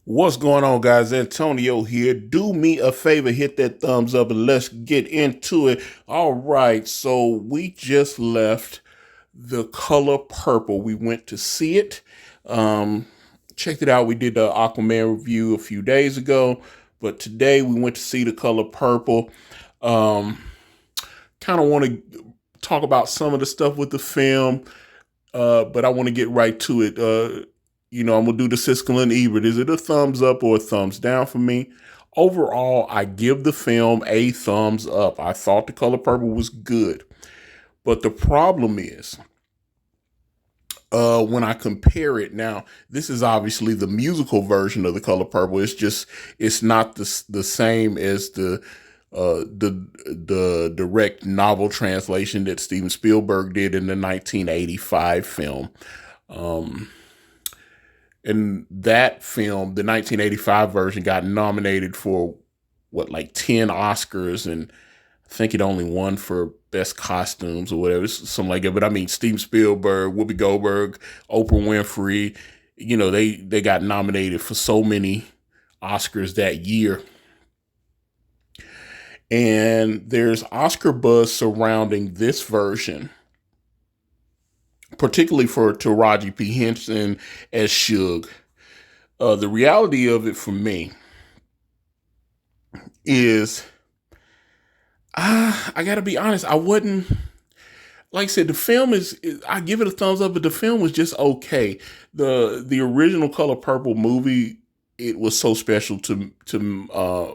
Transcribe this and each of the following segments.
What's going on, guys? Antonio here. Do me a favor, hit that thumbs up and let's get into it. All right, so we just left The Color Purple. We went to see it. Um, Checked it out. We did the Aquaman review a few days ago, but today we went to see The Color Purple. Um, Kind of want to talk about some of the stuff with the film, but I want to get right to it. I'm gonna do the Siskel and Ebert. Is it a thumbs up or a thumbs down for me? Overall, I give the film a thumbs up. I thought The Color Purple was good, but the problem is when I compare it now. This is obviously the musical version of The Color Purple. It's not the same as the direct novel translation that Steven Spielberg did in the 1985 film. Um, and that film, the 1985 version, got nominated for what, like 10 Oscars, and I think it only won for best costumes or whatever, something like that. But I mean, Steven Spielberg, Whoopi Goldberg, Oprah Winfrey, they got nominated for so many Oscars that year. And there's Oscar buzz surrounding this version, particularly for Taraji P. Henson as Suge. The reality of it for me is, I gotta be honest, I wouldn't. Like I said, the film I give it a thumbs up, but the film was just okay. The original Color Purple movie, it was so special to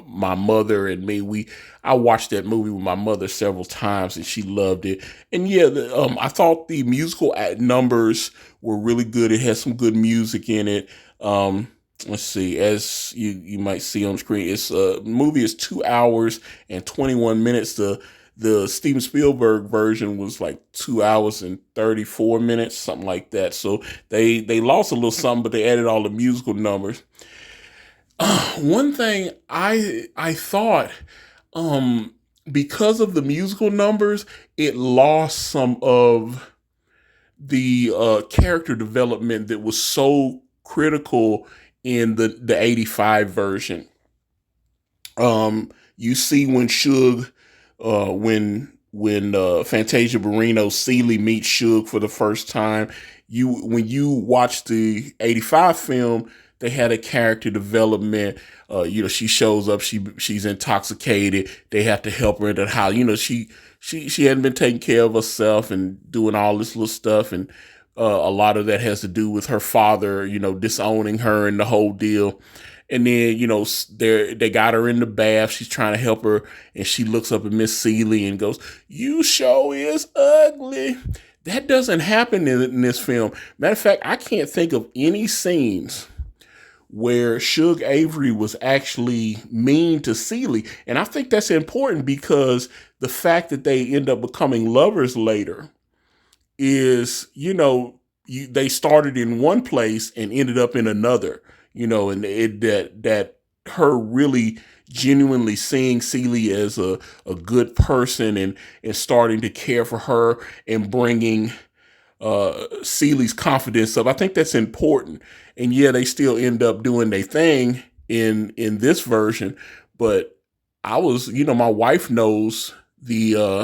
my mother and me. I watched that movie with my mother several times, and she loved it. And yeah, I thought the musical numbers were really good. It had some good music in it. Let's see, as you might see on screen, it's movie is 2 hours and 21 minutes. The Steven Spielberg version was like 2 hours and 34 minutes, something like that. So they lost a little something, but they added all the musical numbers. One thing I thought, because of the musical numbers, it lost some of the character development that was so critical in the 85 version. You see when Suge, when Fantasia Barrino Seeley meets Suge for the first time, when you watch the 85 film, they had a character development. She shows up, she's intoxicated. They have to help her into how, she hadn't been taking care of herself and doing all this little stuff, and a lot of that has to do with her father, disowning her and the whole deal. And then, they got her in the bath. She's trying to help her, and she looks up at Miss Seeley and goes, "You show is ugly." That doesn't happen in this film. Matter of fact, I can't think of any scenes where Suge Avery was actually mean to Seeley. And I think that's important because the fact that they end up becoming lovers later is, they started in one place and ended up in another, and that her really genuinely seeing Celie as a good person, and starting to care for her and bringing Celie's confidence up. I think that's important. And yeah, they still end up doing their thing in this version. But my wife knows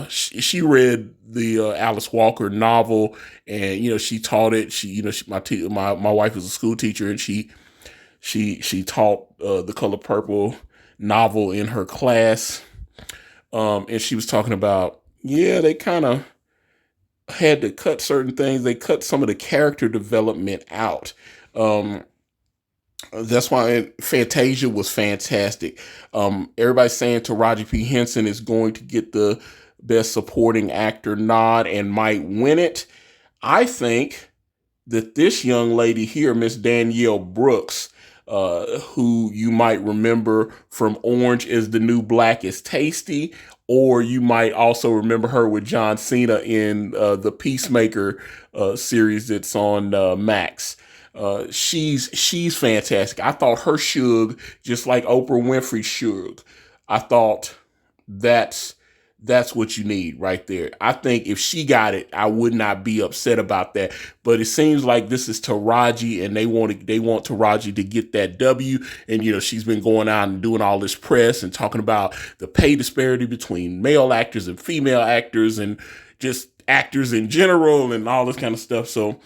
she read the Alice Walker novel, and she taught it. My wife is a school teacher, and she taught the Color Purple novel in her class. And she was talking about, yeah, they kind of had to cut certain things. They cut some of the character development out. That's why Fantasia was fantastic. Everybody's saying Taraji P. Henson is going to get the Best Supporting Actor nod and might win it. I think that this young lady here, Miss Danielle Brooks, who you might remember from Orange is the New Black is Tasty, or you might also remember her with John Cena in the Peacemaker series that's on Max. She's fantastic. I thought her Suge, just like Oprah Winfrey Suge, I thought that's that's what you need right there. I think if she got it, I would not be upset about that. But it seems like this is Taraji, and they want Taraji to get that W. And she's been going out and doing all this press and talking about the pay disparity between male actors and female actors, and just actors in general, and all this kind of stuff. So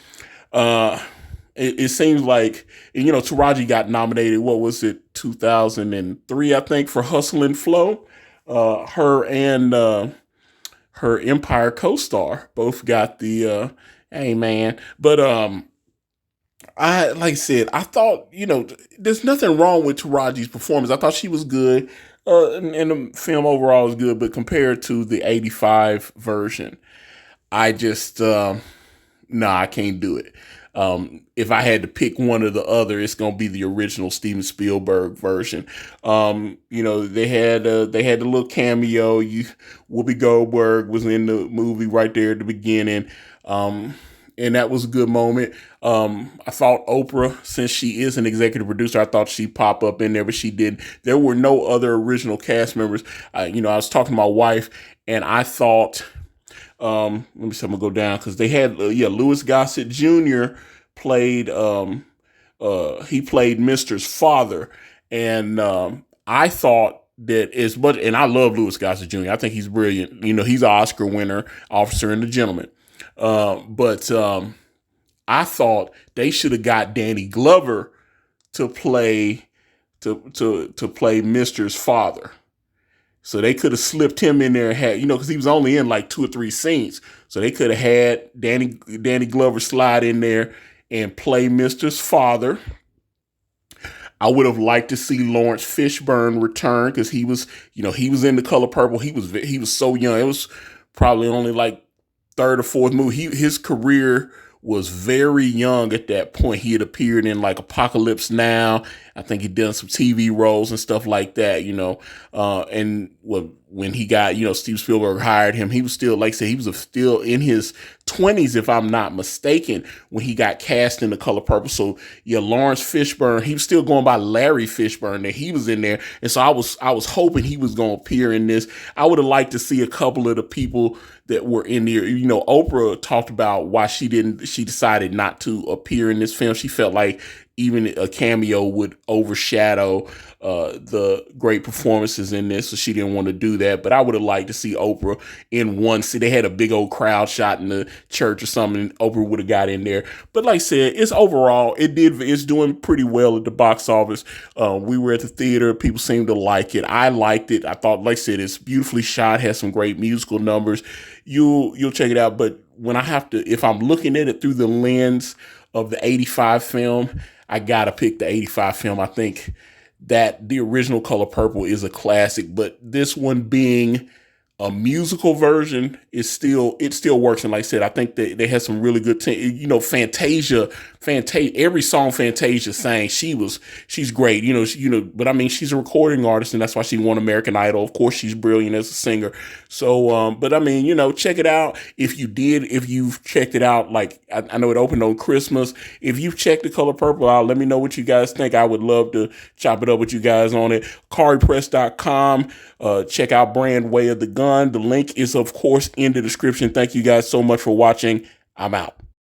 it seems like, Taraji got nominated, what was it, 2003, I think, for Hustle and Flow. Her and her Empire co-star both got the hey man. But like I said, I thought, there's nothing wrong with Taraji's performance. I thought she was good. And the film overall was good, but compared to the 85 version, I just I can't do it. If I had to pick one or the other, it's gonna be the original Steven Spielberg version. They had the little cameo. Whoopi Goldberg was in the movie right there at the beginning, and that was a good moment. I thought Oprah, since she is an executive producer, I thought she'd pop up in there, but she didn't. There were no other original cast members. I was talking to my wife, and I thought. Let me see. I'm gonna go down because they had Louis Gossett Jr. played he played Mister's father, and I thought that as much, and I love Louis Gossett Jr. I think he's brilliant. He's an Oscar winner, Officer and a Gentleman. But I thought they should have got Danny Glover to play play Mister's father. So they could have slipped him in there and had, because he was only in like 2 or 3 scenes. So they could have had Danny Glover slide in there and play Mister's father. I would have liked to see Lawrence Fishburne return because he was in The Color Purple. He was so young. It was probably only like 3rd or 4th movie. His career was very young at that point. He had appeared in like Apocalypse Now. I think he'd done some TV roles and stuff like that, and when he got, Steve Spielberg hired him, he was still, like I said, he was still in his 20s, if I'm not mistaken, when he got cast in The Color Purple. So Lawrence Fishburne, he was still going by Larry Fishburne, that he was in there. And so I was hoping he was going to appear in this. I would have liked to see a couple of the people that were in there. Oprah talked about why she decided not to appear in this film. She felt like even a cameo would overshadow the great performances in this, so she didn't want to do that. But I would have liked to see Oprah in one scene. They had a big old crowd shot in the church or something, and Oprah would have got in there. But like I said, it's doing pretty well at the box office. We were at the theater. People seemed to like it. I liked it. I thought, like I said, it's beautifully shot, has some great musical numbers. You'll check it out. But if I'm looking at it through the lens of the 85 film, I gotta pick the 85 film. I think that the original Color Purple is a classic, but this one being a musical version it still works. And like I said, I think they had some really good Fantasia, every song Fantasia sang, she's great, but I mean, she's a recording artist, and that's why she won American Idol. Of course, she's brilliant as a singer. So, but I mean, check it out. If you've checked it out, like I know it opened on Christmas. If you've checked The Color Purple out, let me know what you guys think. I would love to chop it up with you guys on it. IkariPress.com. Check out Brand Way of the Gun. The link is, of course, in the description. Thank you guys so much for watching. I'm out.